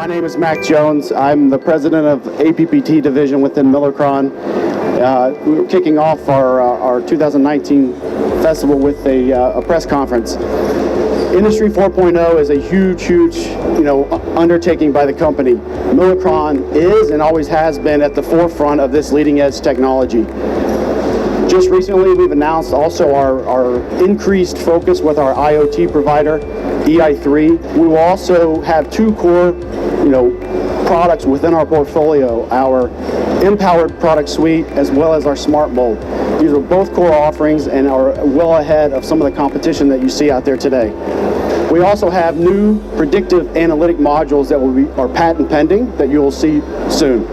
My name is Mac Jones. I'm the president of APPT division within Milacron. We're kicking off our 2019 festival with a press conference. Industry 4.0 is a huge, undertaking by the company. Milacron is and always has been at the forefront of this leading-edge technology. Just recently, we've announced also our increased focus with our IoT provider, ei3. We will also have two core, products within our portfolio: our empowered product suite as well as our smart mold. These are both core offerings and are well ahead of some of the competition that you see out there today. We also have new predictive analytic modules that are patent pending that you will see soon.